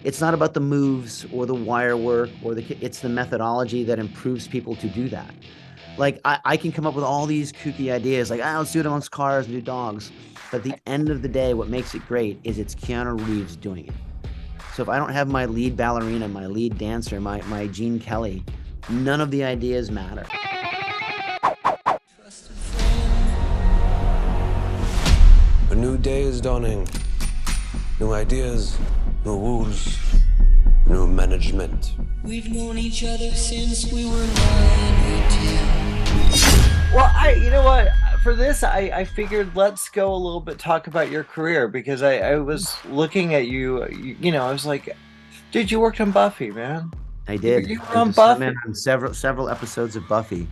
It's not about the moves or the wire work or it's the methodology that improves people to do that. Like I can come up with all these kooky ideas, like let's do it amongst cars and do dogs. But at the end of the day, what makes it great is it's Keanu Reeves doing it. So if I don't have my lead ballerina, my lead dancer, my Gene Kelly, none of the ideas matter. A new day is dawning. New ideas, new rules, new management. We've known each other since we were 9 or 10. Well, you know what? For this, I figured let's go a little bit talk about your career, because I was looking at you know, I was like, dude, you worked on Buffy, man. I did. You were on Buffy. On several episodes of Buffy.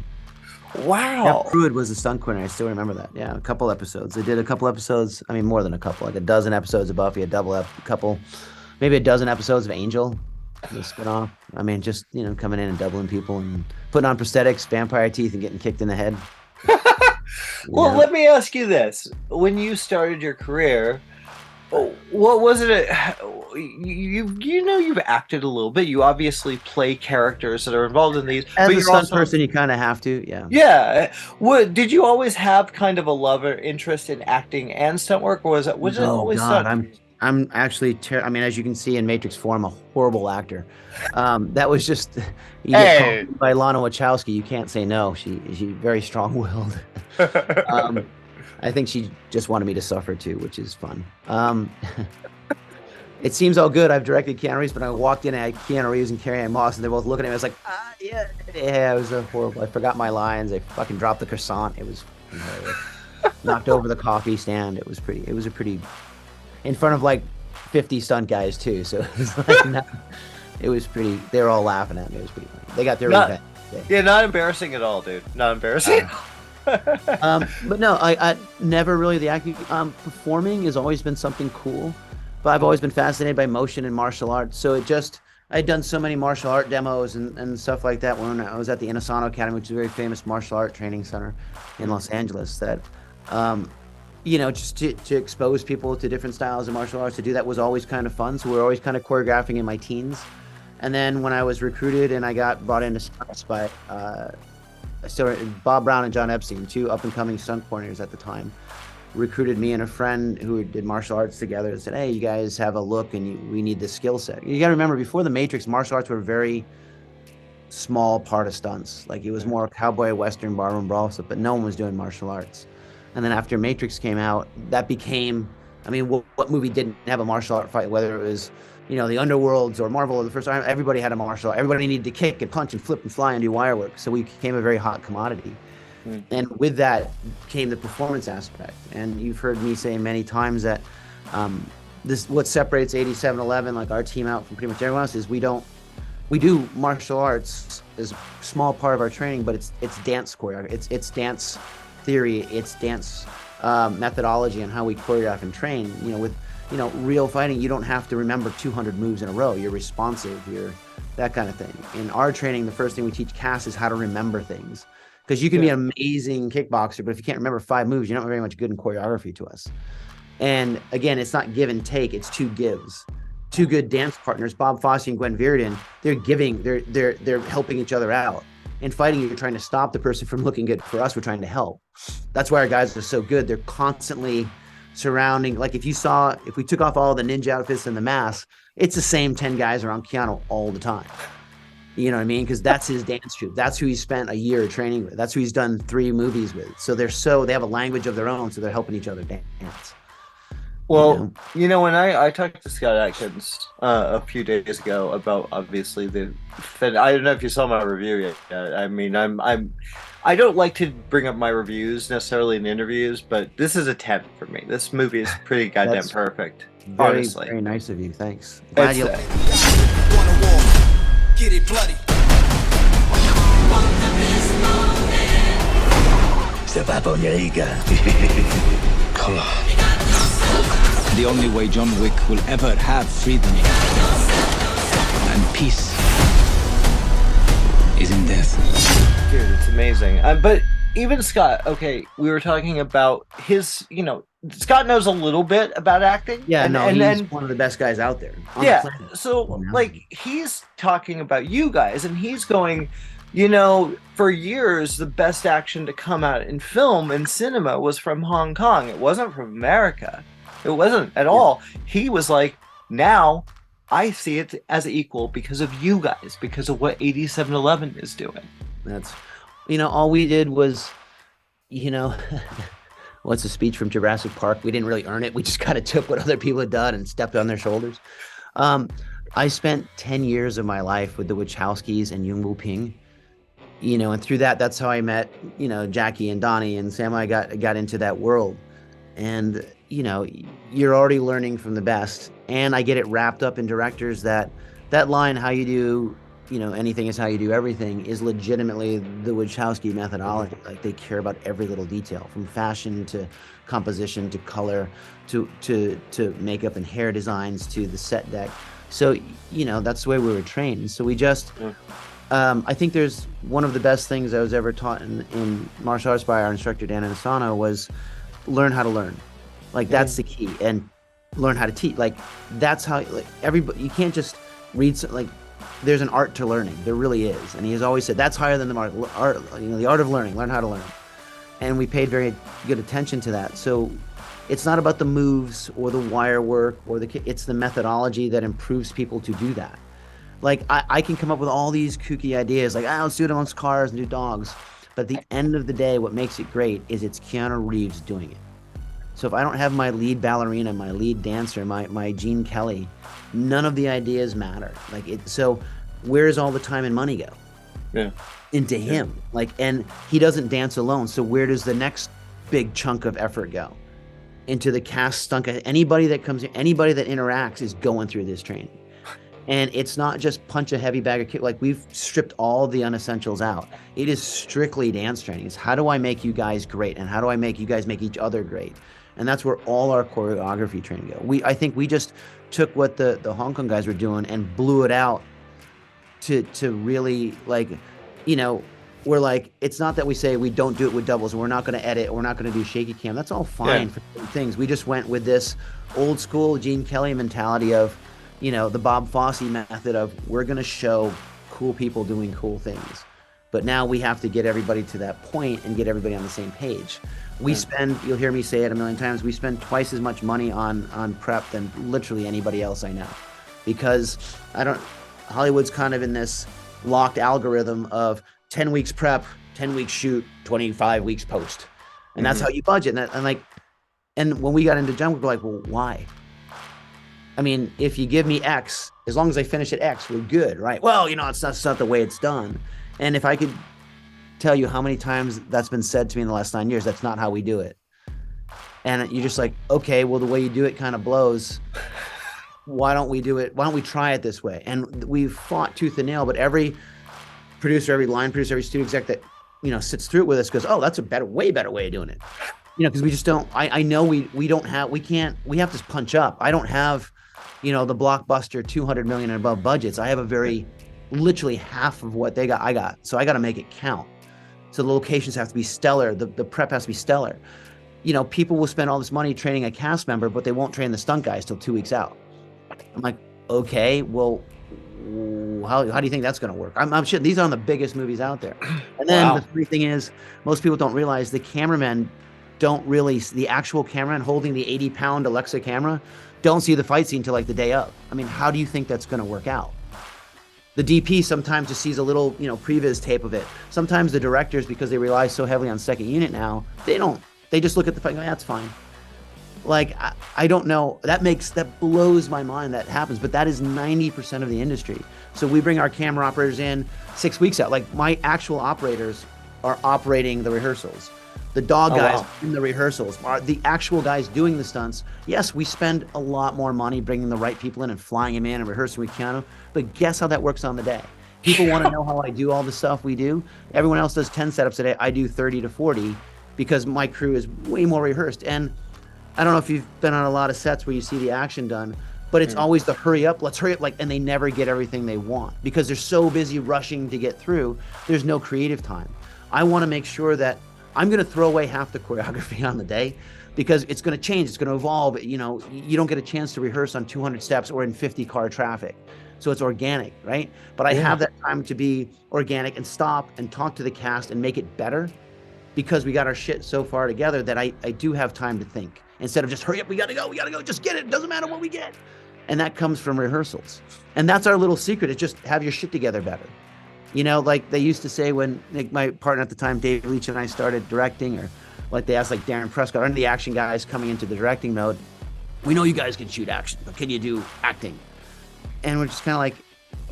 Wow. Jeff Pruitt was the stunt coordinator. I still remember that. Yeah, a couple episodes. I did a couple episodes. I mean, more than a couple, like a dozen episodes of Buffy, maybe a dozen episodes of Angel, the spinoff. I mean, just, you know, coming in and doubling people and putting on prosthetics, vampire teeth, and getting kicked in the head. Well, let me ask you this. When you started your career, what was it? You know, you've acted a little bit. You obviously play characters that are involved in these. As but a stunt person, you kind of have to, yeah. Yeah. Did you always have kind of a love or interest in acting and stunt work, or was it always stunt? I'm actually, I mean, as you can see in Matrix 4, I'm a horrible actor. That was just, you get called by Lana Wachowski, you can't say no. She's very strong-willed. I think she just wanted me to suffer too, which is fun. It seems all good. I've directed Keanu Reeves, but I walked in and I had Keanu Reeves and Carrie-Anne Moss, and they're both looking at me. I was like, yeah, it was horrible. I forgot my lines. I fucking dropped the croissant. It was hilarious. Knocked over the coffee stand. It was a pretty, in front of like 50 stunt guys too. So it was like, it was pretty, they were all laughing at me. It was pretty funny. They got their revenge. Yeah, not embarrassing at all, dude. Not embarrassing. But no, I never really the acting. Performing has always been something cool, but I've always been fascinated by motion and martial arts. So I'd done so many martial art demos and stuff like that when I was at the Inosanto Academy, which is a very famous martial art training center in Los Angeles. That, you know, just to expose people to different styles of martial arts, to do that was always kind of fun. So we were always kind of choreographing in my teens. And then when I was recruited and I got brought into stunts by Bob Brown and John Epstein, two up-and-coming stunt coordinators at the time, recruited me and a friend who did martial arts together and said, hey, you guys have a look and we need this skill set. You got to remember, before the Matrix, martial arts were a very small part of stunts. Like, it was more cowboy, western, barroom brawl stuff, but no one was doing martial arts. And then after Matrix came out, that became, I mean, what movie didn't have a martial art fight, whether it was, you know, the Underworlds or Marvel or the first time, everybody had a martial art. Everybody needed to kick and punch and flip and fly and do wire work. So we became a very hot commodity. And with that came the performance aspect. And you've heard me say many times that what separates 8711, like our team, out from pretty much everyone else is we do martial arts as a small part of our training, but it's dance choreography. It's dance theory. It's dance methodology and how we choreograph and train. You know, with real fighting, you don't have to remember 200 moves in a row. You're responsive. You're that kind of thing. In our training, the first thing we teach cast is how to remember things. Because you can be an amazing kickboxer, but if you can't remember 5 moves, you're not very much good in choreography to us. And again, it's not give and take, it's 2 gives. 2 good dance partners, Bob Fosse and Gwen Virdon, they're helping each other out. In fighting, you're trying to stop the person from looking good. For us, we're trying to help. That's why our guys are so good. They're constantly surrounding, like if we took off all the ninja outfits and the masks, it's the same 10 guys around Keanu all the time. You know what I mean? Because that's his dance troupe. That's who he spent a year training with. That's who he's done 3 movies with. So they have a language of their own, so they're helping each other dance. Well, you know, when I talked to Scott Atkins a few days ago about obviously I don't know if you saw my review yet. I mean, I don't like to bring up my reviews necessarily in interviews, but this is a 10 for me. This movie is pretty goddamn perfect. Very, honestly. very nice of you. Thanks. Glad you Get it bloody. Step up on your ego. Come on. The only way John Wick will ever have freedom and peace is in death. Dude, it's amazing. But even Scott, okay, we were talking about his, Scott knows a little bit about acting. Yeah, and he's then one of the best guys out there. On the yeah, planet, so you know? like he's talking about you guys, and he's going, for years the best action to come out in film and cinema was from Hong Kong. It wasn't from America. It wasn't at all. He was like, now I see it as equal because of you guys, because of what 8711 is doing. That's, all we did was, what's a speech from Jurassic Park? We didn't really earn it. We just kind of took what other people had done and stepped on their shoulders. I spent 10 years of my life with the Wachowskis and Yung Woo Ping, and through that's how I met, Jackie and Donnie and Sam. I got into that world, and, you're already learning from the best. And I get it wrapped up in directors that line, how you do, anything is how you do everything, is legitimately the Wachowski methodology. Like, they care about every little detail, from fashion to composition to color to makeup and hair designs to the set deck. So, that's the way we were trained. So we just, I think there's one of the best things I was ever taught in martial arts by our instructor, Dan Asano, was learn how to learn. Like, that's the key. And learn how to teach. Like, that's how, like, everybody, you can't just read, like, there's an art to learning. There really is. And he has always said that's higher than the art, the art of learning. Learn how to learn. And we paid very good attention to that. So it's not about the moves or the wire work or it's the methodology that improves people to do that. Like, I can come up with all these kooky ideas, like, let's do it amongst cars and do dogs. But at the end of the day, what makes it great is it's Keanu Reeves doing it. So if I don't have my lead ballerina, my lead dancer, my Gene Kelly, none of the ideas matter. So where's all the time and money go? Yeah. Into him. Like, and he doesn't dance alone. So where does the next big chunk of effort go? Into the cast stunt. Anybody that comes in, anybody that interacts is going through this training. And it's not just punch a heavy bag of kick. Like, we've stripped all the unessentials out. It is strictly dance training. It's how do I make you guys great? And how do I make you guys make each other great? And that's where all our choreography training go. I think we just took what the Hong Kong guys were doing and blew it out to really, like, we're like, it's not that we say we don't do it with doubles, and we're not going to edit, or we're not going to do shaky cam. That's all fine for things. We just went with this old school Gene Kelly mentality of, the Bob Fosse method of, we're going to show cool people doing cool things. But now we have to get everybody to that point and get everybody on the same page. We spend, you'll hear me say it a million times, we spend twice as much money on prep than literally anybody else I know. Because Hollywood's kind of in this locked algorithm of 10 weeks prep, 10 weeks shoot, 25 weeks post. And that's how you budget. And when we got into John Wick, we're like, well, why? I mean, if you give me X, as long as I finish at X, we're good, right? Well, it's not the way it's done. And if I could tell you how many times that's been said to me in the last 9 years, that's not how we do it. And you're just like, okay, well, the way you do it kind of blows. Why don't we do it? Why don't we try it this way? And we've fought tooth and nail, but every producer, every line producer, every studio exec that, sits through it with us goes, oh, that's a way better way of doing it. Because we just don't, I know we have to punch up. I don't have, the blockbuster 200 million and above budgets. I have a very, literally half of what they got, I got. So I got to make it count. So the locations have to be stellar. The prep has to be stellar. People will spend all this money training a cast member, but they won't train the stunt guys till 2 weeks out. I'm like, okay, well, how do you think that's going to work? I'm sure these are the biggest movies out there. And then the funny thing is, most people don't realize the cameramen the actual cameraman holding the 80-pound Alexa camera don't see the fight scene till like the day of. I mean, how do you think that's going to work out? The DP sometimes just sees a little, previs tape of it. Sometimes the directors, because they rely so heavily on second unit now, they just look at the fight and go, that's fine. Like, I don't know. That blows my mind that happens, but that is 90% of the industry. So we bring our camera operators in 6 weeks out. Like, my actual operators are operating the rehearsals. The dog guys in the rehearsals are the actual guys doing the stunts. Yes, we spend a lot more money bringing the right people in and flying them in and rehearsing with Keanu, but guess how that works on the day? People want to know how I do all the stuff we do. Everyone else does 10 setups a day. I do 30 to 40 because my crew is way more rehearsed. And I don't know if you've been on a lot of sets where you see the action done, but it's always the hurry up, let's hurry up, and they never get everything they want because they're so busy rushing to get through. There's no creative time. I want to make sure that I'm going to throw away half the choreography on the day. because it's going to change, it's going to evolve. You know, you don't get a chance to rehearse on 200 steps or in 50 car traffic. So it's organic, right? But I have that time to be organic and stop and talk to the cast and make it better, because we got our shit so far together that I do have time to think, instead of just hurry up, we gotta go, just get it doesn't matter what we get. And that comes from rehearsals. And that's our little secret, is just have your shit together better. You know, like they used to say when, like, my partner at the time, Dave Leitch, and I started directing, or like they asked like Darren Prescott, or the action guys coming into the directing mode, we know you guys can shoot action, but can you do acting? And we're just kind of like,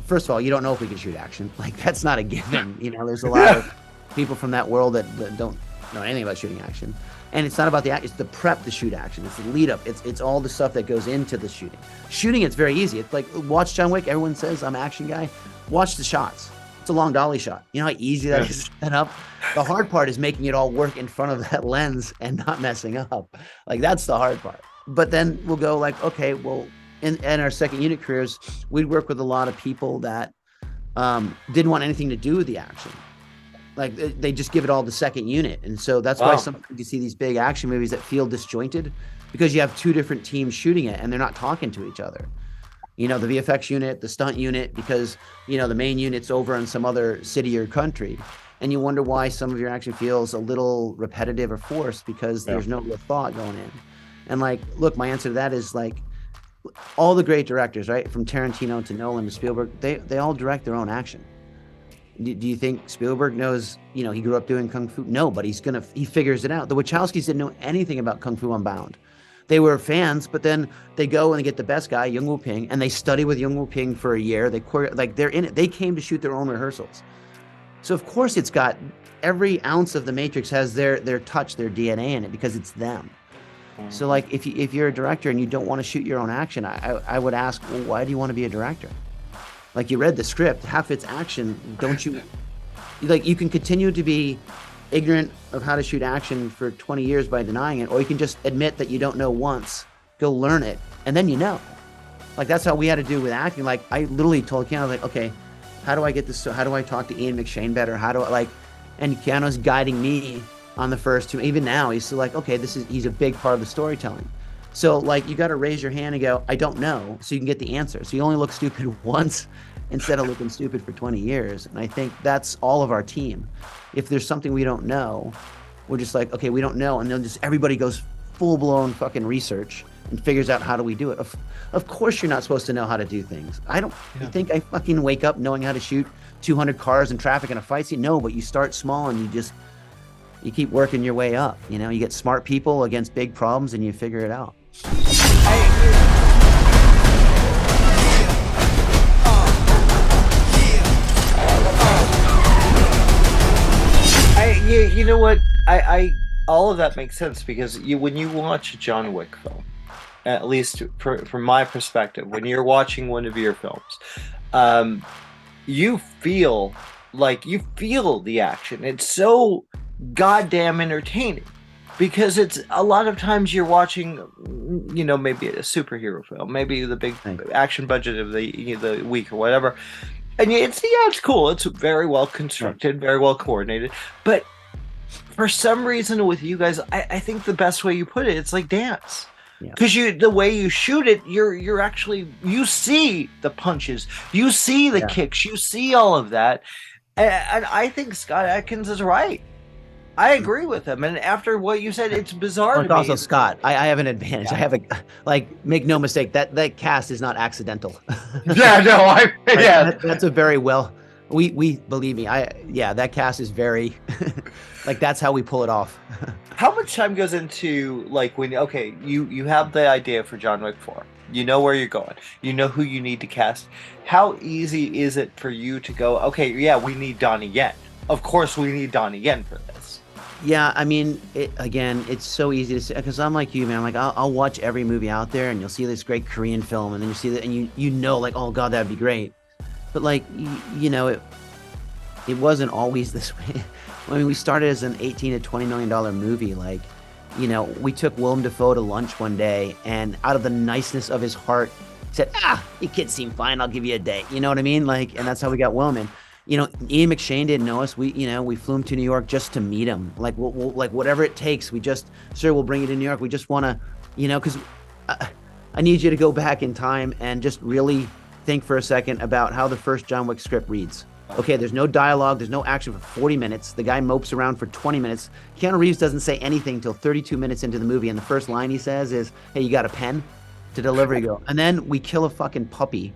first of all, you don't know if we can shoot action. Like, that's not a given. You know, there's a lot of people from that world that don't know anything about shooting action. And it's not about the act, it's the prep to shoot action. It's the lead up. It's all the stuff that goes into the shooting. Shooting, it's very easy. It's like, watch John Wick. Everyone says I'm an action guy. Watch the shots. It's a long dolly shot. You know how easy that is to set up? The hard part is making it all work in front of that lens and not messing up. Like, that's the hard part. But then we'll go like, okay, well, in our second unit careers, we'd work with a lot of people that didn't want anything to do with the action. Like, they just give it all to second unit. And so that's why sometimes you see these big action movies that feel disjointed, because you have two different teams shooting it and they're not talking to each other. You know, the VFX unit, the stunt unit, because, you know, the main unit's over in some other city or country. And you wonder why some of your action feels a little repetitive or forced, because there's no real thought going in. And like, look, my answer to that is like, all the great directors, right, from Tarantino to Nolan to Spielberg, they all direct their own action. Do you think Spielberg knows, you know, he grew up doing Kung Fu? No, but he figures it out. The Wachowskis didn't know anything about Kung Fu Unbound. They were fans, but then they go and they get the best guy, Yung Woo Ping, and they study with Yung Woo Ping for a year. They're in it. They came to shoot their own rehearsals. So of course it's got, every ounce of the Matrix has their touch, their DNA in it, because it's them. So like, if you're a director and you don't want to shoot your own action, I would ask, well, why do you want to be a director? Like, you read the script, half it's action. Don't you, like, you can continue to be ignorant of how to shoot action for 20 years by denying it, or you can just admit that you don't know once, go learn it, and then you know. Like, that's how we had to do with acting. Like, I literally told Keanu, like, okay, how do I get this? How do I talk to Ian McShane better? How do I, like, and Keanu's guiding me on the first two. Even now, he's still like, okay, he's a big part of the storytelling. So like, you got to raise your hand and go, I don't know, so you can get the answer. So you only look stupid once instead of looking stupid for 20 years. And I think that's all of our team. If there's something we don't know, we're just like, okay, we don't know. And then just everybody goes full blown fucking research and figures out, how do we do it? Of course you're not supposed to know how to do things. You think I fucking wake up knowing how to shoot 200 cars in traffic in a fight scene? No, but you start small and you keep working your way up. You know, you get smart people against big problems and you figure it out. You know what? I all of that makes sense, because when you watch a John Wick film, at least from my perspective, when you're watching one of your films, you feel the action. It's so goddamn entertaining, because it's a lot of times you're watching, you know, maybe a superhero film, maybe the big action budget of the week or whatever, and it's cool, it's very well constructed, very well coordinated, but for some reason with you guys, I think the best way you put it, it's like dance. Because the way you shoot it, you're actually, you see the punches, you see the kicks, you see all of that, and I think Scott Adkins is right. I agree with him, and after what you said, it's bizarre. Well, also, Scott, I have an advantage. I have make no mistake, that cast is not accidental. That's a very well. We believe me. That cast is very, like, that's how we pull it off. How much time goes into, like, when you have the idea for John Wick 4, you know where you're going, you know who you need to cast. How easy is it for you to go, okay, we need Donnie Yen. Of course, we need Donnie Yen for this. Yeah, I mean, it's so easy to say, because I'm like you, man. Like, I'll watch every movie out there, and you'll see this great Korean film, and then you see that, and you know, like, oh god, that'd be great. But like, you know, it wasn't always this way. I mean, we started as an $18 to $20 million movie. Like, you know, we took Willem Dafoe to lunch one day, and out of the niceness of his heart, said, "You kids seem fine. I'll give you a day." You know what I mean? Like, and that's how we got Willem in. Ian McShane didn't know us. We flew him to New York just to meet him. Like, we'll like whatever it takes. Sir, we'll bring you to New York. We just want to, because I need you to go back in time and just really think for a second about how the first John Wick script reads. Okay, there's no dialogue, there's no action for 40 minutes. The guy mopes around for 20 minutes. Keanu Reeves doesn't say anything until 32 minutes into the movie, and the first line he says is, "Hey, you got a pen to delivery girl?" And then we kill a fucking puppy,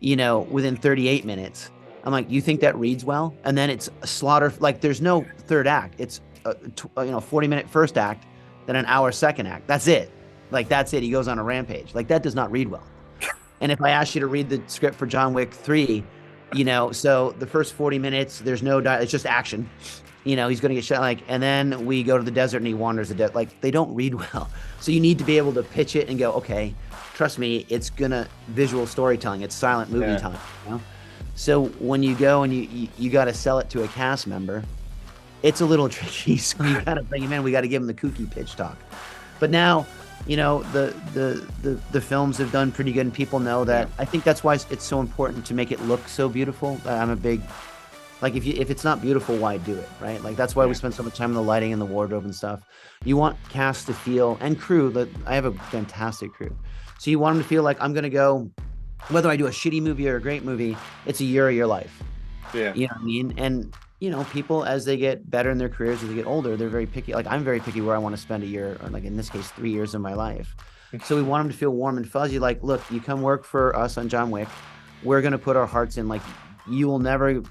within 38 minutes. I'm like, you think that reads well? And then it's a slaughter. Like, there's no third act. It's a 40-minute first act, then an hour second act. That's it. Like, that's it. He goes on a rampage. Like, that does not read well. And if I asked you to read the script for John Wick 3, so the first 40 minutes, there's no it's just action. He's going to get shot, and then we go to the desert and he wanders the desert. Like, they don't read well. So you need to be able to pitch it and go, okay, trust me, it's gonna visual storytelling. It's silent movie time. So when you go and you got to sell it to a cast member, it's a little tricky. So you got to bring him in. We got to give him the kooky pitch talk. But now, the films have done pretty good, and people know that. I think that's why it's so important to make it look so beautiful. I'm a big, like, if it's not beautiful, why do it, right? Like, that's why we spend so much time on the lighting and the wardrobe and stuff. You want cast to feel, and crew, that I have a fantastic crew. So you want them to feel like, I'm going to go, whether I do a shitty movie or a great movie, it's a year of your life. Yeah. You know what I mean? And, people, as they get better in their careers, as they get older, they're very picky. Like, I'm very picky where I want to spend a year, or, like, in this case, 3 years of my life. So we want them to feel warm and fuzzy. Like, look, you come work for us on John Wick. We're going to put our hearts in. Like, you will never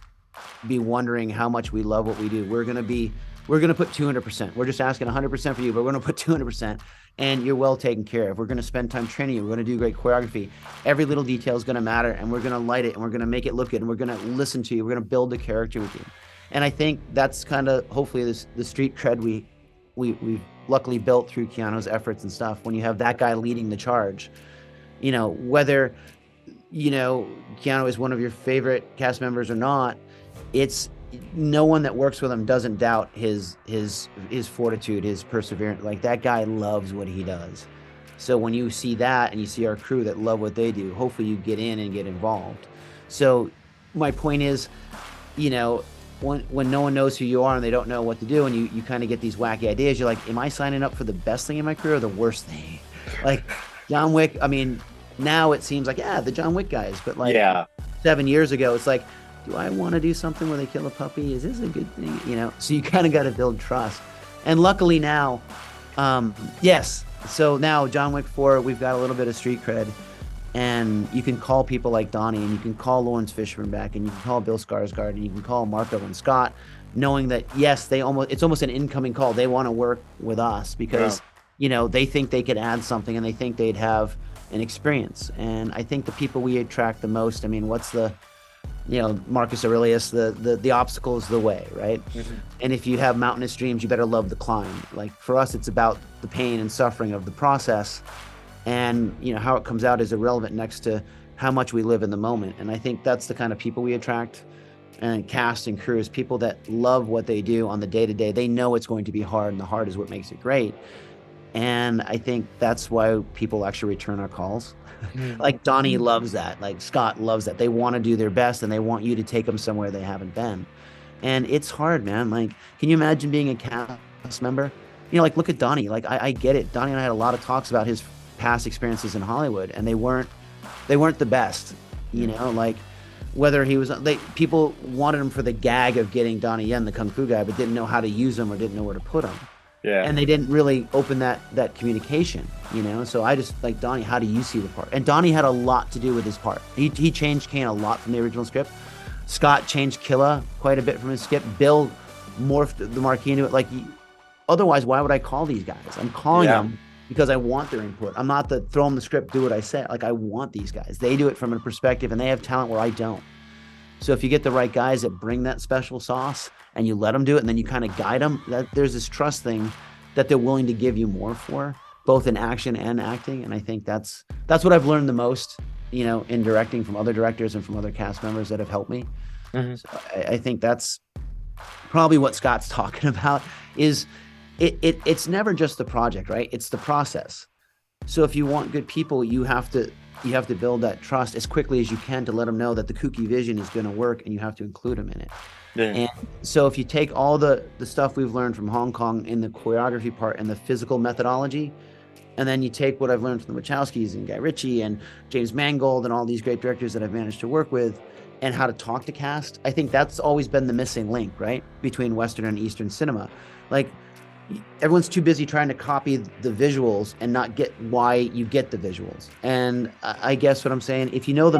be wondering how much we love what we do. We're going to put 200%. We're just asking 100% for you, but we're going to put 200%. And you're well taken care of. We're going to spend time training you. We're going to do great choreography. Every little detail is going to matter, and we're going to light it, and we're going to make it look good, and we're going to listen to you. We're going to build the character with you. And I think that's kind of, hopefully, the street cred we've luckily built through Keanu's efforts and stuff. When you have that guy leading the charge, whether, Keanu is one of your favorite cast members or not, it's no one that works with him doesn't doubt his fortitude, his perseverance. Like, that guy loves what he does. So when you see that and you see our crew that love what they do, hopefully you get in and get involved. So my point is, when no one knows who you are and they don't know what to do, and you kind of get these wacky ideas, you're like, am I signing up for the best thing in my career or the worst thing? Like, John Wick, I mean, now it seems like, the John Wick guys, but 7 years ago, it's like, do I want to do something where they kill a puppy? Is this a good thing? So you kind of got to build trust. And luckily now, yes. So now John Wick 4, we've got a little bit of street cred, and you can call people like Donnie, and you can call Lawrence Fishburne back, and you can call Bill Skarsgård, and you can call Marco and Scott, knowing that, yes, it's almost an incoming call. They want to work with us because, they think they could add something, and they think they'd have an experience. And I think the people we attract the most, I mean, what's the, Marcus Aurelius, the obstacle is the way, right? Mm-hmm. And if you have mountainous dreams, you better love the climb. Like, for us, it's about the pain and suffering of the process, and how it comes out is irrelevant next to how much we live in the moment. And I think that's the kind of people we attract, and cast and crew, is people that love what they do on the day-to-day. They know it's going to be hard, and the hard is what makes it great. And I think that's why people actually return our calls. Like, Donnie loves that. Like, Scott loves that. They want to do their best, and they want you to take them somewhere they haven't been. And it's hard, man. Like, can you imagine being a cast member? Like, look at Donnie. Like, I get it. Donnie and I had a lot of talks about his past experiences in Hollywood, and they weren't the best. Like, whether he was, people wanted him for the gag of getting Donnie Yen, the kung fu guy, but didn't know how to use him or didn't know where to put him. Yeah. And they didn't really open that communication, So I just, like, Donnie, how do you see the part? And Donnie had a lot to do with his part. He changed Kane a lot from the original script. Scott changed Killa quite a bit from his script. Bill morphed the Marquis into it. Like, otherwise, why would I call these guys? I'm calling them because I want their input. I'm not the throw them the script, do what I say. Like, I want these guys. They do it from a perspective, and they have talent where I don't. So if you get the right guys that bring that special sauce, and you let them do it, and then you kind of guide them, that there's this trust thing that they're willing to give you more for, both in action and acting. And I think that's what I've learned the most, in directing, from other directors and from other cast members that have helped me. Mm-hmm. So I think that's probably what Scott's talking about, is it's never just the project, right? It's the process. So if you want good people, you have to you have to build that trust as quickly as you can to let them know that the kooky vision is going to work, and you have to include them in it. Yeah. And so if you take all the stuff we've learned from Hong Kong in the choreography part and the physical methodology, and then you take what I've learned from the Wachowskis and Guy Ritchie and James Mangold and all these great directors that I've managed to work with, and how to talk to cast, I think that's always been the missing link, right, between Western and Eastern cinema. Like, everyone's too busy trying to copy the visuals and not get why you get the visuals. And I guess what I'm saying, if you know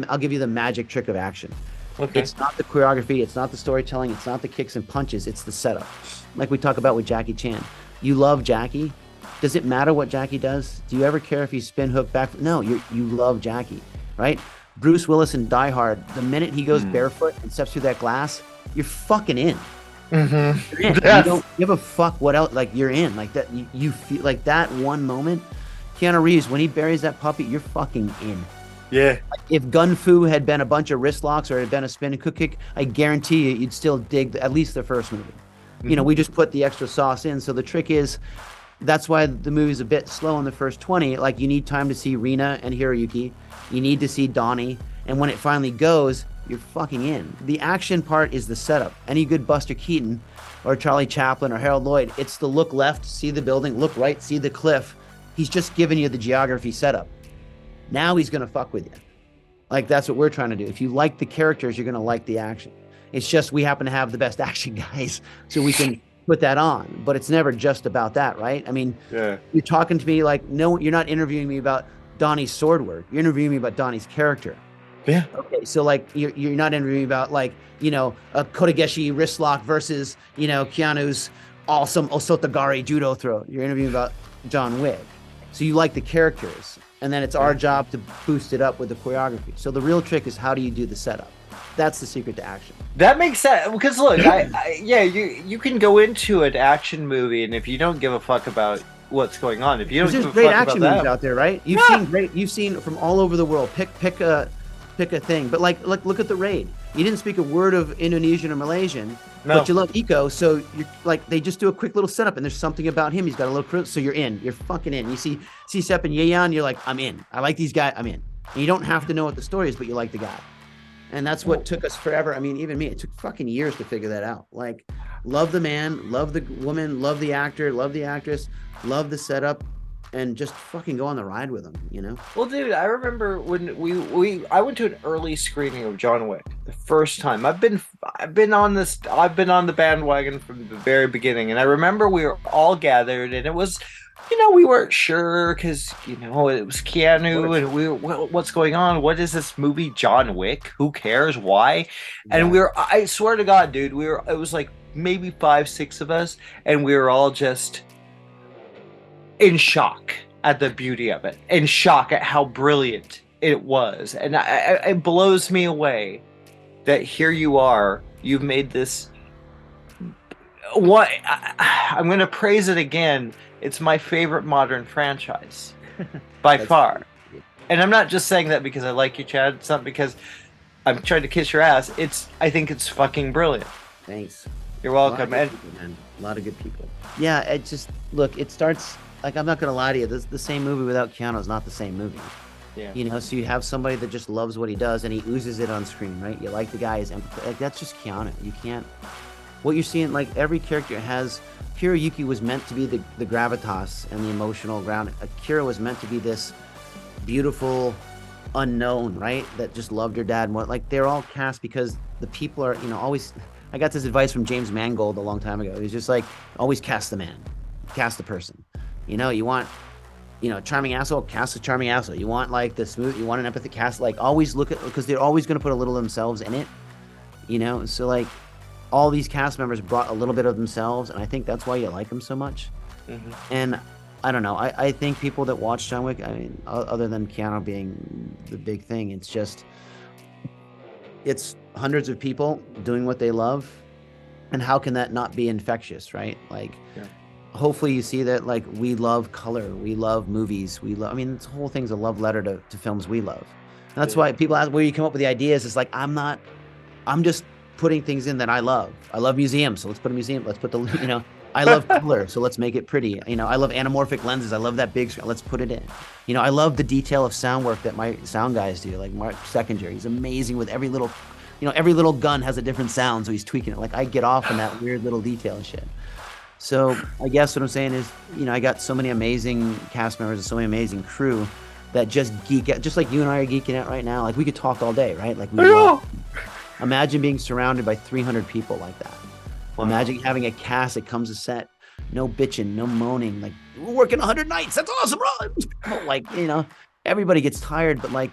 I'll give you the magic trick of action. Okay. It's not the choreography, it's not the storytelling, it's not the kicks and punches, it's the setup. Like we talk about with Jackie Chan. You love Jackie. Does it matter what Jackie does? Do you ever care if he spin hook back? No, you love Jackie, right? Bruce Willis in Die Hard, the minute he goes barefoot and steps through that glass, you're fucking in. Mm-hmm. You're in. Yes. You don't give a fuck what else. Like, you're in. Like that. You feel like that one moment. Keanu Reeves, when he buries that puppy, you're fucking in. Yeah. If Gun Fu had been a bunch of wrist locks or had been a spin and hook kick, I guarantee you, you'd still dig at least the first movie. You know, we just put the extra sauce in. So the trick is, that's why the movie's a bit slow in the first 20. Like, you need time to see Rina and Hiroyuki. You need to see Donnie. And when it finally goes, you're fucking in. The action part is the setup. Any good Buster Keaton or Charlie Chaplin or Harold Lloyd, it's the look left, see the building, look right, see the cliff. He's just giving you the geography setup. Now he's going to fuck with you. Like, that's what we're trying to do. If you like the characters, you're going to like the action. It's just we happen to have the best action guys, so we can put that on. But it's never just about that, right? I mean, you're talking to me like, no, you're not interviewing me about Donnie's sword work. You're interviewing me about Donnie's character. Yeah. Okay, so like you're not interviewing about, like, you know, a Kotegeshi wrist lock versus, you know, Keanu's awesome Osotogari judo throw. You're interviewing about John Wick. So you like the characters, and then it's our job to boost it up with the choreography. So the real trick is, how do you do the setup? That's the secret to action. That makes sense, because look, you can go into an action movie, and if you don't give a fuck about what's going on, if you don't give a fuck about there's great action movies that, out there, right? You've seen from all over the world. Pick a thing, but like look at The Raid. You didn't speak a word of Indonesian or Malaysian, but you love Iko, so you're like, they just do a quick little setup, and there's something about him. He's got a little, so you're in. You're fucking in. You see Sepp and Yeyan, you're like, I'm in. I like these guys. I'm in. And you don't have to know what the story is, but you like the guy. And that's what took us forever. I mean, even me, it took fucking years to figure that out. Like, love the man, love the woman, love the actor, love the actress, love the setup, and just fucking go on the ride with them, you know? Well, dude, I remember when I went to an early screening of John Wick the first time. I've been on the bandwagon from the very beginning, and I remember we were all gathered, and it was, you know, we weren't sure because, you know, it was Keanu, and what's going on? What is this movie, John Wick? Who cares? Why? And I swear to God, dude, it was like maybe 5-6 of us, and we were all just in shock at the beauty of it, in shock at how brilliant it was. And it blows me away that here you are, you've made this, I'm going to praise it again, it's my favorite modern franchise by far. And I'm not just saying that because I like you, Chad. It's not because I'm trying to kiss your ass. I think it's fucking brilliant. Thanks. You're welcome. A lot of good people. Yeah, it just, look, it starts, like, I'm not going to lie to you, the same movie without Keanu is not the same movie. Yeah. You know, so you have somebody that just loves what he does, and he oozes it on screen, right? You like the guy, his empathy. Like, that's just Keanu. You can't, what you're seeing, like, every character has, Hiroyuki was meant to be the gravitas and the emotional ground. Akira was meant to be this beautiful unknown, right? That just loved her dad more. Like, they're all cast because the people are, you know, always, I got this advice from James Mangold a long time ago. He's just like, always cast the man, cast the person. You know, you want, you know, charming asshole, cast a charming asshole. You want, like, the smooth, you want an empathic cast, like, always look at, because they're always going to put a little of themselves in it, you know? So, like, all these cast members brought a little bit of themselves, and I think that's why you like them so much. Mm-hmm. And I don't know, I think people that watch John Wick, I mean, other than Keanu being the big thing, it's just, it's hundreds of people doing what they love, and how can that not be infectious, right? Like, hopefully you see that, like, we love color, we love movies, we love, I mean, this whole thing's a love letter to films we love. And that's why people ask where you come up with the ideas. It's like, I'm just putting things in that I love. I love museums, so let's put a museum, let's put the, you know, I love color, so let's make it pretty. You know, I love anamorphic lenses. I love that big screen. Let's put it in. You know, I love the detail of sound work that my sound guys do. Like Mark Seconder, he's amazing with every little, you know, every little gun has a different sound, so he's tweaking it. Like I get off on that weird little detail and shit. So I guess what I'm saying is, you know, I got so many amazing cast members and so many amazing crew that just geek out, just like you and I are geeking out right now. Like we could talk all day, right? Like we love, imagine being surrounded by 300 people like that. Imagine having a cast that comes to set, no bitching, no moaning. Like we're working 100 nights. That's awesome, bro. Like, you know, everybody gets tired, but like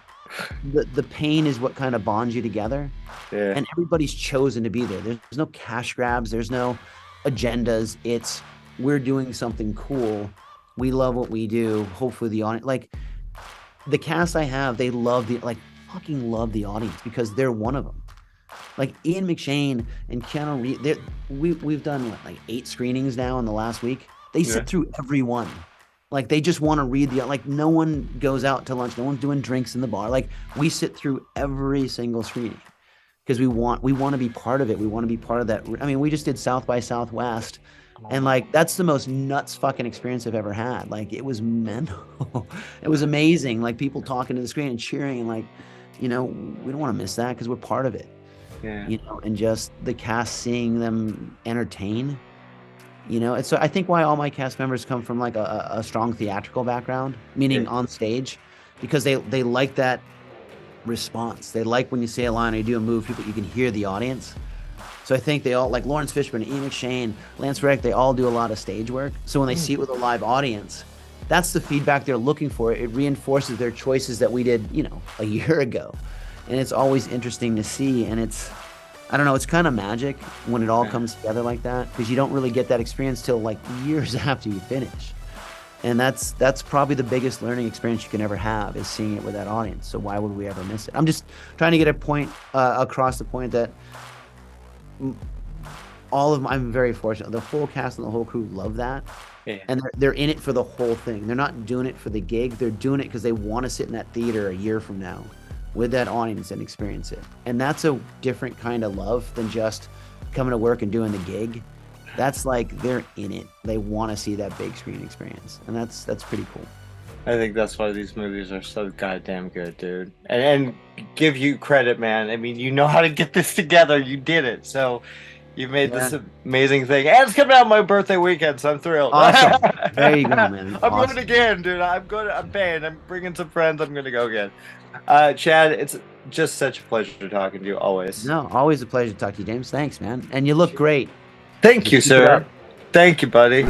the pain is what kind of bonds you together. Yeah. And everybody's chosen to be there. There's no cash grabs. There's no agendas. It's we're doing something cool. We love what we do. Hopefully the audience, like the cast I have, they love fucking love the audience because they're one of them. Like Ian McShane and Keanu Reeves, we've done what, like 8 screenings now in the last week. They sit through every one. Like they just want to read like no one goes out to lunch. No one's doing drinks in the bar. Like we sit through every single screening because we want to be part of it. We want to be part of that. I mean, we just did South by Southwest. And like, that's the most nuts fucking experience I've ever had. Like it was mental. It was amazing. Like people talking to the screen and cheering and like, you know, we don't want to miss that because we're part of it. Yeah. You know, and just the cast seeing them entertain, you know. And so I think why all my cast members come from like a strong theatrical background, meaning on stage, because they like that response. They like when you say a line or you do a move, people, you can hear the audience. So I think they all, like Lawrence Fishburne, Ian McShane, Lance Reddick, they all do a lot of stage work. So when they see it with a live audience, that's the feedback they're looking for. It reinforces their choices that we did, you know, a year ago. And it's always interesting to see. And it's, I don't know, it's kind of magic when it all comes together like that, because you don't really get that experience till like years after you finish. And that's probably the biggest learning experience you can ever have, is seeing it with that audience. So why would we ever miss it? I'm just trying to get a point across the point that I'm very fortunate. The whole cast and the whole crew love that. Yeah. And they're in it for the whole thing. They're not doing it for the gig. They're doing it because they want to sit in that theater a year from now with that audience and experience it. And that's a different kind of love than just coming to work and doing the gig. That's like, they're in it. They want to see that big screen experience. And that's pretty cool. I think that's why these movies are so goddamn good, dude. And give you credit, man. I mean, you know how to get this together. You did it. So you made this amazing thing. And it's coming out my birthday weekend, so I'm thrilled. Awesome. There you go, man. I'm going again, dude. I'm paying. I'm bringing some friends. I'm going to go again. Chad, it's just such a pleasure talking to you, always. No, always a pleasure to talk to you, James. Thanks, man. And you look great. Thank you, sir. Thank you, buddy.